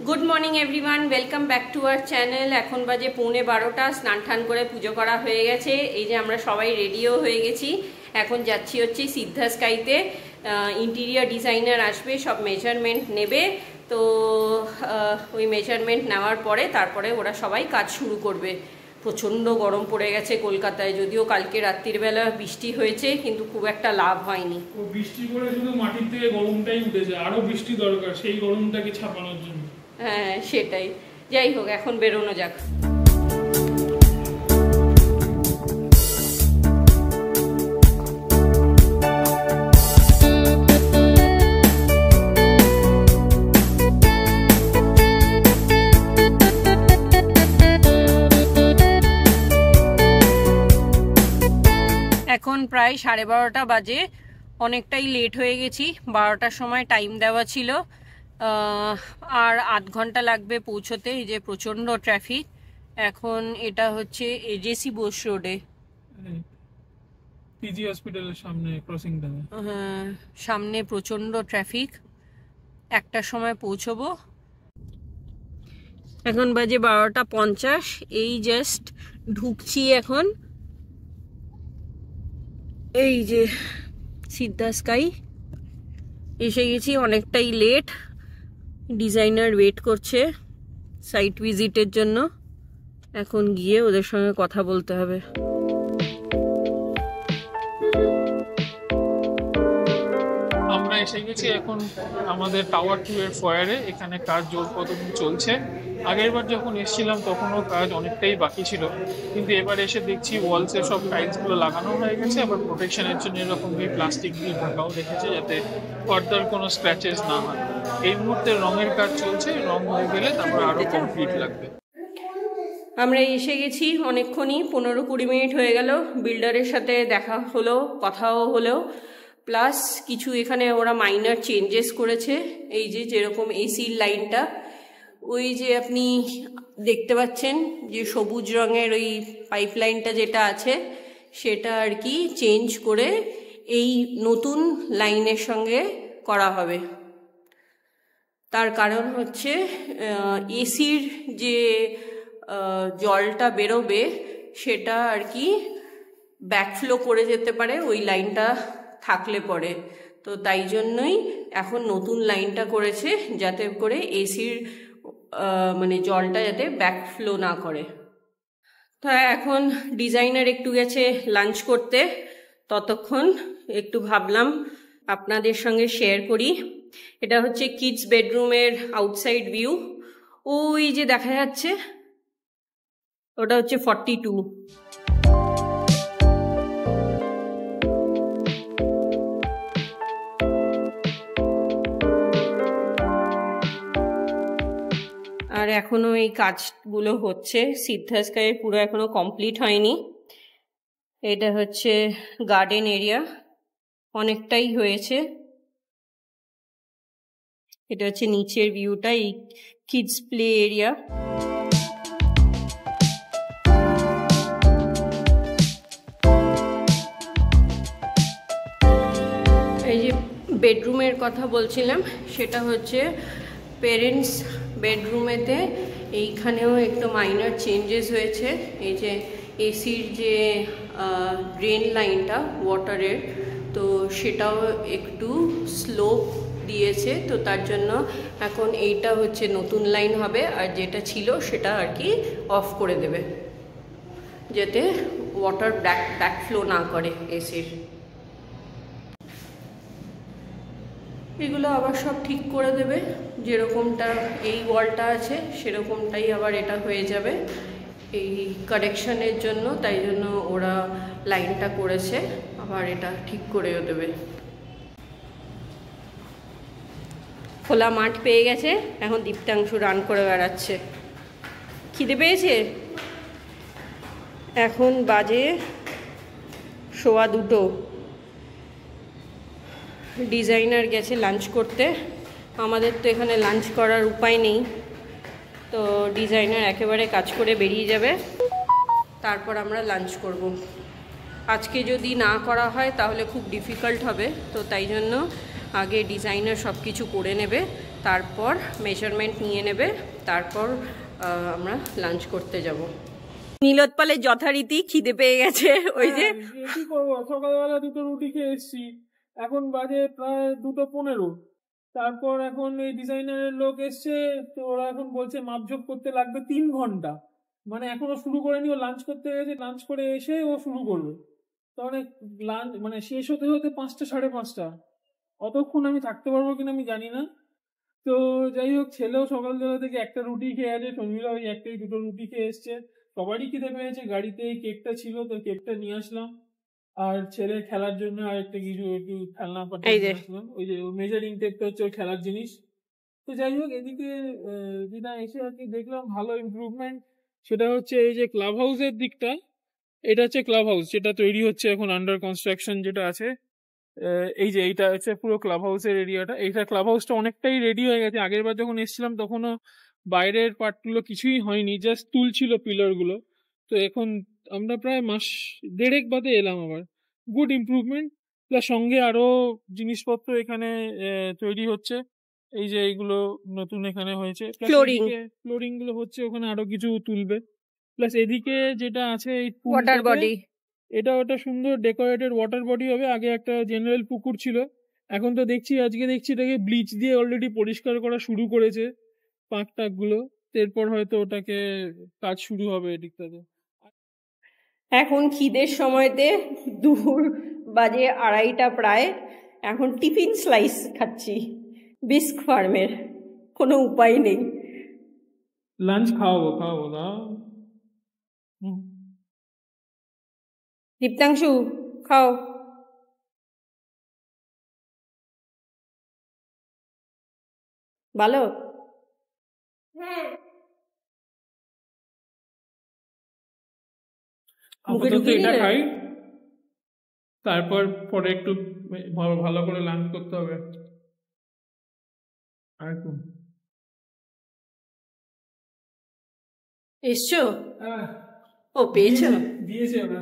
Good morning everyone, welcome back to our channel. এখন বাজে 11:15, স্নান টান করে পুজো করা হয়ে গেছে। এই যে আমরা সবাই রেডিও হয়ে গেছি। এখন যাচ্ছি হচ্ছে সিদ্ধা স্কাইতে। ইন্টেরিয়র ডিজাইনার আসবে, সব মেজারমেন্ট নেবে। তো ওই মেজারমেন্ট নেওয়ার পরে তারপরে ওরা সবাই কাজ শুরু করবে। প্রচণ্ড গরম পড়ে গেছে কলকাতায়, যদিও কালকে রাত্রির বেলা বৃষ্টি হয়েছে, কিন্তু খুব একটা লাভ হয়নি। বৃষ্টি করে শুধু মাটির থেকে গরমটাই উঠেছে, আরো বৃষ্টি দরকার সেই গরমটাকে ছাপানোর জন্য। হ্যাঁ সেটাই। যাই হোক, এখন বেরোনো যাক। এখন প্রায় 12:30 বাজে, অনেকটাই লেট হয়ে গেছি। 12টার সময় টাইম দেওয়া ছিল, আর আধ ঘন্টা লাগবে পৌঁছতে। এই যে প্রচন্ড ট্রাফিক। এখন এটা হচ্ছে এজেসি বোস রোডে, পিজি হসপিটালের সামনে ক্রসিংটা। হ্যাঁ, সামনে প্রচন্ড ট্রাফিক। একটার সময় পৌঁছবো। এখন বাজে 12:50। এই জাস্ট ঢুকছি এখন। এই যে সিদ্ধা স্কাই এসে গেছি, অনেকটাই লেট। ডিজাইনার ওয়েট করছে সাইট ভিজিটের জন্য। এখন গিয়ে ওদের সঙ্গে কথা বলতে হবে। আমরা এসে গেছি এখন আমাদের টাওয়ার 2 এর ফয়ারে। এখানে কাজ জোর কদম চলছে। আগের বার যখন এসেছিলাম তখনও কাজ অনেকটাই বাকি ছিল, কিন্তু এবার এসে দেখছি ওয়ালসে সব টাইলসগুলো লাগানো হয়ে গেছে। আবার প্রোটেকশনের জন্য এরকম প্লাস্টিক দিয়ে ঢাকাও রেখেছে, যাতে ফার্দার কোনো স্ক্র্যাচেস না হয়। এই মুহূর্তে রঙের কাজ চলছে, রং হয়ে গেলে তারপর আরো কমপ্লিট লাগবে। আমরা এসে গেছি অনেকক্ষণই, 15-20 মিনিট হয়ে গেল। বিল্ডারের সাথে দেখা হলো, কথাও হলো। প্লাস কিছু এখানে ওরা মাইনার চেঞ্জেস করেছে। এই যে যেরকম এসির লাইনটা, ওই যে আপনি দেখতে পাচ্ছেন যে সবুজ রঙের ওই পাইপ লাইনটা যেটা আছে, সেটা আর কি চেঞ্জ করে এই নতুন লাইনের সঙ্গে করা হবে। তার কারণ হচ্ছে এসির যে জলটা বেরোবে সেটা আর কি ব্যাকফ্লো করে যেতে পারে ওই লাইনটা থাকলে পরে। তো তাই জন্যই এখন নতুন লাইনটা করেছে, যাতে করে এসির মানে জলটা যাতে ব্যাকফ্লো না করে। তো এখন ডিজাইনার একটু গেছে লাঞ্চ করতে, ততক্ষণ একটু ভাবলাম আপনাদের সঙ্গে শেয়ার করি। এটা হচ্ছে কিডস বেডরুমের আউটসাইড ভিউ। ওই যে দেখা যাচ্ছে ওটা হচ্ছে 42। আর এখনো এই কাজগুলো হচ্ছে। সিদ্ধা স্কাই পুরো এখনো কমপ্লিট হয়নি। এটা হচ্ছে গার্ডেন এরিয়া, অনেকটাই হয়েছে। এটা হচ্ছে নিচের ভিউটা, এই কিডস প্লে এরিয়া। এই যে বেডরুমের কথা বলছিলাম, সেটা হচ্ছে পেরেন্টস বেডরুমেতে এইখানেও একটু মাইনর চেঞ্জেস হয়েছে। এই যে এসির যে ড্রেন লাইনটা ওয়াটারের, তো সেটাও একটু স্লোপ দিয়েছে। তো তার জন্য এখন এইটা হচ্ছে নতুন লাইন হবে, আর যেটা ছিল সেটা আর কি অফ করে দেবে, যাতে ওয়াটার ব্যাকফ্লো না করে এসির। এগুলো আবার সব ঠিক করে দেবে, যেরকমটা এই ওয়ালটা আছে সেরকমটাই আবার এটা হয়ে যাবে এই কারেকশনের জন্য। তাই জন্য ওরা লাইনটা করেছে, আবার এটা ঠিক করেও দেবে। খোলা মাঠ পেয়ে গেছে, এখন দীপ্তাংশু রান করে বেড়াচ্ছে। খিদে পেয়েছে। এখন বাজে 2:15। ডিজাইনার গেছে লাঞ্চ করতে। আমাদের তো এখানে লাঞ্চ করার উপায় নেই, তো ডিজাইনার একেবারে কাজ করে বেরিয়ে যাবে, তারপর আমরা লাঞ্চ করব। আজকে যদি না করা হয় তাহলে খুব ডিফিকাল্ট হবে, তো তাই জন্য আগে ডিজাইনার সব কিছু করে নেবে, তারপর মেজারমেন্ট নিয়ে নেবে, তারপর আমরা লাঞ্চ করতে যাব। নীলোৎপলের যথারীতি খিদে পেয়ে গেছে, ওই যে কি করবো, সকালবেলা 2টো রুটি খেয়ে এসছি, এখন বাজে প্রায় 2:15। তারপর এখন এই ডিজাইনারের লোক এসছে, তো ওরা এখন বলছে মাপঝোপ করতে লাগবে 3 ঘন্টা। মানে এখনো শুরু করেনি, ও লাঞ্চ করতে গেছে, লাঞ্চ করে এসে ও শুরু করবে। তাহলে লাঞ্চ মানে শেষ হতে হতে 5টা 5:30। অতক্ষণ আমি থাকতে পারবো কিনা আমি জানি না। তো যাই হোক, ছেলেও সকালবেলা থেকে একটা রুটি খেয়ে আছে, শর্মিলা ওই 1-2 রুটি খেয়ে এসছে। সবারই খিদে পেয়েছে, গাড়িতে কেকটা ছিল তো কেকটা নিয়ে আসলাম, আর ছেলে খেলার জন্য আর একটা কিছু একটু খেলনা পাঠিয়ে আসলাম। ওই যে মেজারিং টেপটা হচ্ছে ওই খেলার জিনিস। তো যাই হোক, এদিকে যেটা এসে আর কি দেখলাম ভালো ইমপ্রুভমেন্ট, সেটা হচ্ছে এই যে ক্লাব হাউসের দিকটা। এটা হচ্ছে ক্লাব হাউস যেটা তৈরি হচ্ছে এখন, আন্ডার কনস্ট্রাকশন যেটা আছে। এই যে এইটা হচ্ছে পুরো ক্লাব হাউসের এরিয়াটা। এইটা ক্লাব হাউসটা অনেকটাই রেডি হয়ে গেছে। আগের বার যখন এসেছিলাম তখনও বাইরের পার্টগুলো কিছুই হয়নি, জাস্ট তুলছিল পিলারগুলো। তো এখন আমরা প্রায় 1.5 মাস বাদে এলাম আবার। গুড ইমপ্রুভমেন্ট, প্লাস সঙ্গে আরো জিনিসপত্র এখানে তৈরি হচ্ছে। এই যে এইগুলো নতুন এখানে হয়েছে, ফ্লোরিং গুলো হচ্ছে, ওখানে আরো কিছু তুলবে। প্লাস এদিকে যেটা আছে এই ওয়াটার বডি, এটা ওটা সুন্দর ডেকোরেটেড ওয়াটার বডি হবে। আগে একটা জেনারেল পুকুর ছিল, এখন তো আজকে দেখছি এটাকে ব্লিচ দিয়ে অলরেডি পরিষ্কার করা শুরু করেছে পাঁক টাক গুলো। এরপর হয়তো ওটাকে কাজ শুরু হবে এদিকটাতে। এখন খিদের সময়তে 2:02 প্রায়, এখন টিফিন স্লাইস খাচ্ছি বিস্ক ফার্মের, কোনো উপায় নেই। লাঞ্চ খাওয়াবো না। দীপ্তাংশু খাও। ভালো? হ্যাঁ, এটা খাই, তারপর পরে একটু ভালো করে লাঞ্চ করতে হবে। আর এসছো? ও পেয়েছো? দিয়েছে ওরা,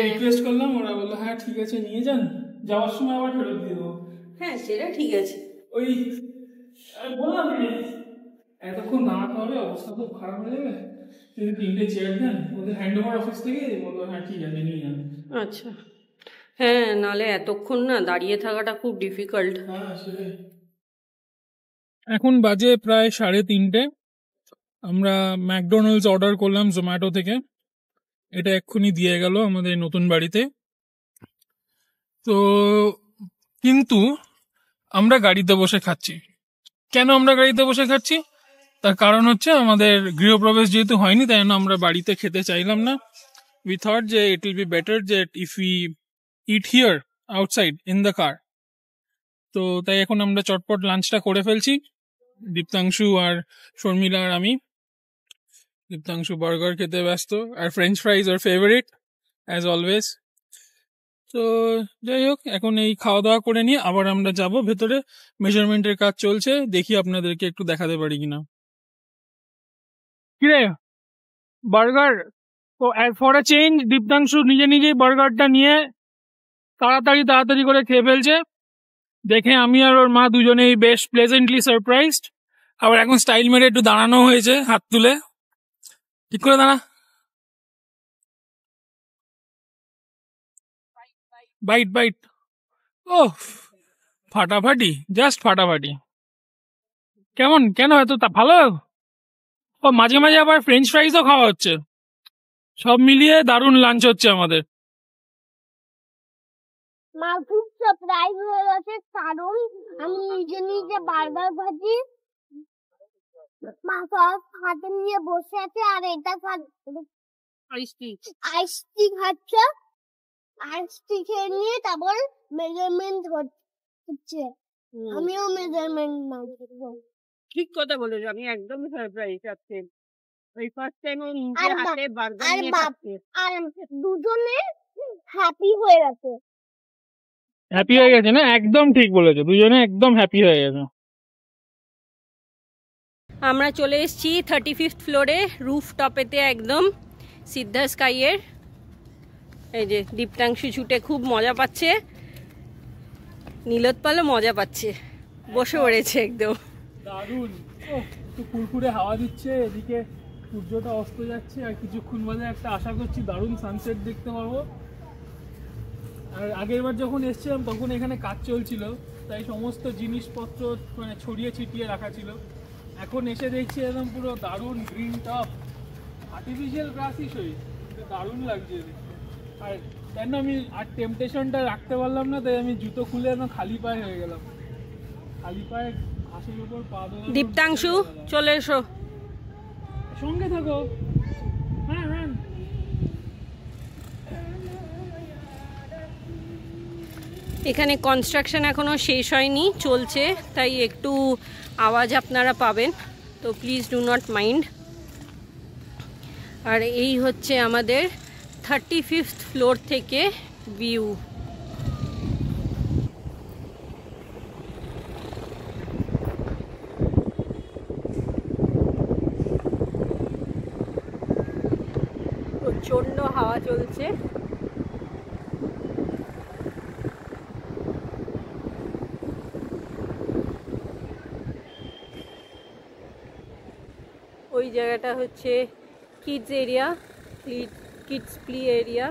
রিকোয়েস্ট করলাম, ওরা বললো হ্যাঁ ঠিক আছে নিয়ে যান, যাওয়ার সময় আবার ফেরত দিয়ে দেবো। হ্যাঁ সেটা ঠিক আছে। ওই বললাম এতক্ষণ দাঁড়াতে হবে, অবস্থা খুব খারাপ হয়ে যাবে, যদি 3টে চেয়ার দেন ওদের হ্যান্ড ওভার অফিস থেকে, বললো হ্যাঁ ঠিক আছে নিয়ে যান। আচ্ছা, হ্যাঁ, নাহলে এতক্ষণ না দাঁড়িয়ে থাকাটা খুব ডিফিকাল্ট। হ্যাঁ সেটাই। এখন বাজে প্রায় 3:30। আমরা ম্যাকডোনাল্ডস অর্ডার করলাম জোম্যাটো থেকে, এটা এক্ষুনি দিয়ে গেল আমাদের নতুন বাড়িতে। তো কিন্তু আমরা গাড়িতে বসে খাচ্ছি। কেন আমরা গাড়িতে বসে খাচ্ছি? তার কারণ হচ্ছে আমাদের গৃহপ্রবেশ যেহেতু হয়নি, তাই জন্য আমরা বাড়িতে খেতে চাইলাম না। উই থট যে ইট উইল বি বেটার যে if we it here outside in the car. তো তাই এখন আমরা চটপট লাঞ্চটা করে ফেলছি, দীপ্তাংশু আর শর্মিলা আর আমি। দীপ্তাংশু বার্গার খেতে ব্যস্ত, আর ফ্রেঞ্চ ফ্রাইজ ওর ফেভারিট অ্যাজ অলওয়েজ। তো যাই হোক, এখন এই খাওয়া দাওয়া করে নিয়ে আবার আমরা যাব ভেতরে, মেজারমেন্টের কাজ চলছে, দেখি আপনাদেরকে একটু দেখাতে পারি কিনা। কিরে বার্গার, তো ফর আ চেঞ্জ দীপ্তাংশু নিজেই বার্গারটা নিয়ে তাড়াতাড়ি করে খেয়ে ফেলছে। দেখে আমি আর ওর মা দুজনেই বেশ প্লেজেন্টলি সারপ্রাইজড। আবার এখন স্টাইল মেরে একটু দাঁড়ানো হয়েছে, হাত তুলে ঠিক করে দাঁড়া। বাইট ও ফাটাফাটি, জাস্ট ফাটাফাটি। কেন এত ভালো? ও মাঝে মাঝে আবার ফ্রেঞ্চ ফ্রাইজও খাওয়া হচ্ছে। সব মিলিয়ে দারুণ লাঞ্চ হচ্ছে আমাদের। মা খুব সারপ্রাইজ হয়ে গেছে, কারণ আমি নিজে বার্গার ভাজি, মা সব হাতে নিয়ে বসে আছে, আর এটা আইসটি খাচ্ছে। আইসটি খেয়ে নিয়ে তারপর মেজারমেন্ট হচ্ছে, আমিও মেজারমেন্ট মাপবো। ঠিক কথা বলেছো, আমি একদম সারপ্রাইজ আজকে, এই ফার্স্ট টাইম ও নিজের হাতে বার্গার নিয়ে খাচ্ছে। আর দুজনে হ্যাপি হয়ে গেছে। হ্যাপি হয়ে গেছে না? একদম ঠিক বলেছো, দুজনে একদম হ্যাপি হয়ে গেছে। আমরা চলে এসেছি 35th ফ্লোরে, রুফ টপেতে একদম সিদ্ধা স্কাইয়ের। এই যে দীপ্তাংশু ছুটে খুব মজা পাচ্ছে, নীলোৎপলও মজা পাচ্ছে, বসে পড়েছে একদম। দারুণ। ও তো ফুরফুরে হাওয়া দিচ্ছে, এদিকে সূর্যটা অস্ত যাচ্ছে, আর কিছুক্ষণ বাদে একটা আশা করছি দারুণ সানসেট দেখতে পাবো। আর আগের বার যখন এসেছিলাম তখন এখানে কাজ চলছিল, তাই সমস্ত জিনিসপত্র মানে ছড়িয়ে ছিটিয়ে রাখা ছিল। এখন এসে দেখছি একদম পুরো দারুণ গ্রিন টপ, আর্টিফিশিয়াল গ্রাসই সই, দারুণ লাগছে দেখতে। আর কেন আমি আর টেম্পটেশনটা রাখতে পারলাম না, তাই আমি জুতো খুলে একদম খালি পায়ে হয়ে গেলাম। খালি পায়ে ঘাসের উপর পা দেওয়া। দীপ্তাংশু চলে এসো, সঙ্গে থাকো। হ্যাঁ হ্যাঁ। এখানে কনস্ট্রাকশন এখনো শেষ হয়নি, চলছে, তাই একটু আওয়াজ আপনারা পাবেন, তো প্লিজ ডু নট মাইন্ড। আর এই হচ্ছে আমাদের 35th ফ্লোর থেকে ভিউ। প্রচণ্ড হাওয়া চলছে। ওই জায়গাটা হচ্ছে kids area, kids play area.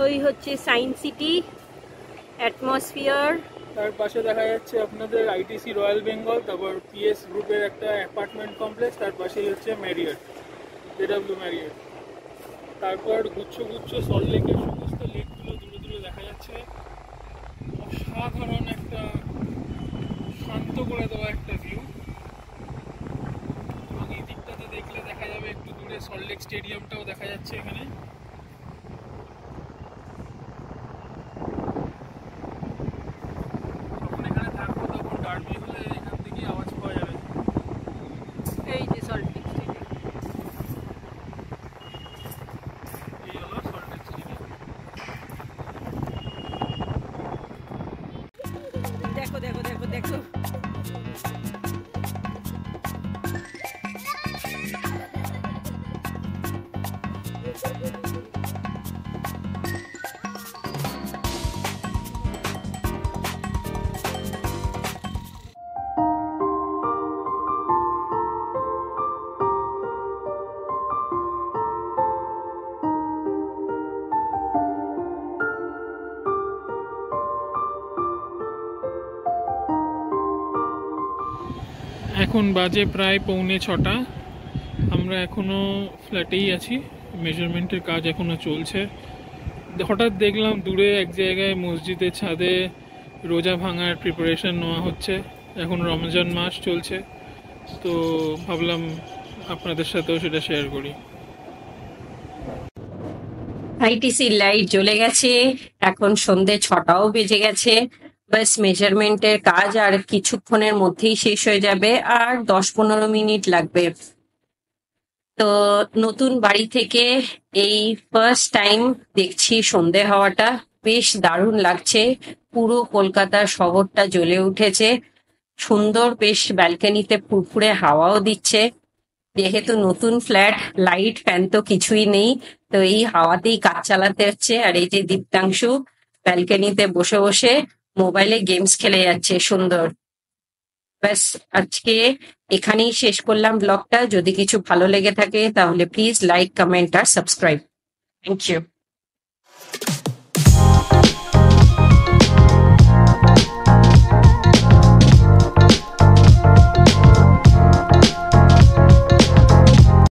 ওই হচ্ছে সায়েন্স সিটি, অ্যাটমসফিয়ার। তার পাশে দেখা যাচ্ছে আপনাদের আইটিসি রয়্যাল বেঙ্গল, তারপর পিএস গ্রুপের একটা অ্যাপার্টমেন্ট কমপ্লেক্স, তার পাশেই হচ্ছে ম্যারিয়ট, জেডব্লিউ ম্যারিয়ট। তারপর গুচ্ছ গুচ্ছ সল্টলেকের সমস্ত লেকগুলো দূরে দূরে দেখা যাচ্ছে। অসাধারণ একটা শান্ত করে দেওয়া একটা ভিউ। এবং এই দিকটাতে দেখলে দেখা যাবে একটু দূরে সল্টলেক স্টেডিয়ামটাও দেখা যাচ্ছে এখানে। ডার্বি হলে এখান থেকে আওয়াজ পাওয়া যাবে। এই যে সল্টলেক স্টেডিয়াম, এই হলো সল্টলেক স্টেডিয়াম। দেখো দেখো দেখো দেখো। এখন বাজে প্রায় 5:45। আমরা এখনো ফ্ল্যাটেই আছি, মেজারমেন্টের কাজ এখনো চলছে। হঠাৎ দেখলাম দূরে এক জায়গায় মসজিদের ছাদে রোজা ভাঙার প্রিপারেশন নেওয়া হচ্ছে। এখন রমজান মাস চলছে, তো ভাবলাম আপনাদের সাথেও সেটা শেয়ার করি। আইটিসি লাইট জ্বলে গেছে, এখন সন্ধে 6টাও বেজে গেছে। বাস মেজারমেন্টের কাজ আর কিছুক্ষণের মধ্যেই শেষ হয়ে যাবে, আর 10-15 মিনিট লাগবে। তো নতুন বাড়ি থেকে এই ফার্স্ট টাইম দেখছি সন্ধে হওয়াটা, বেশ দারুণ লাগছে। পুরো কলকাতা শহরটা জ্বলে উঠেছে, সুন্দর, বেশ ব্যালকনিতে ফুরফুরে হাওয়াও দিচ্ছে। যেহেতু নতুন ফ্ল্যাট, লাইট ফ্যান তো কিছুই নেই, তো এই হাওয়াতেই কাজ চালাতে হচ্ছে। আর এই যে দীপ্তাংশু ব্যালকনিতে বসে বসে মোবাইলে গেমস খেলে যাচ্ছে, সুন্দর। ব্যাস, আজকে এখানেই শেষ করলাম ব্লগটা। যদি কিছু ভালো লেগে থাকে তাহলে প্লিজ লাইক, কমেন্ট আর সাবস্ক্রাইব। Thank you.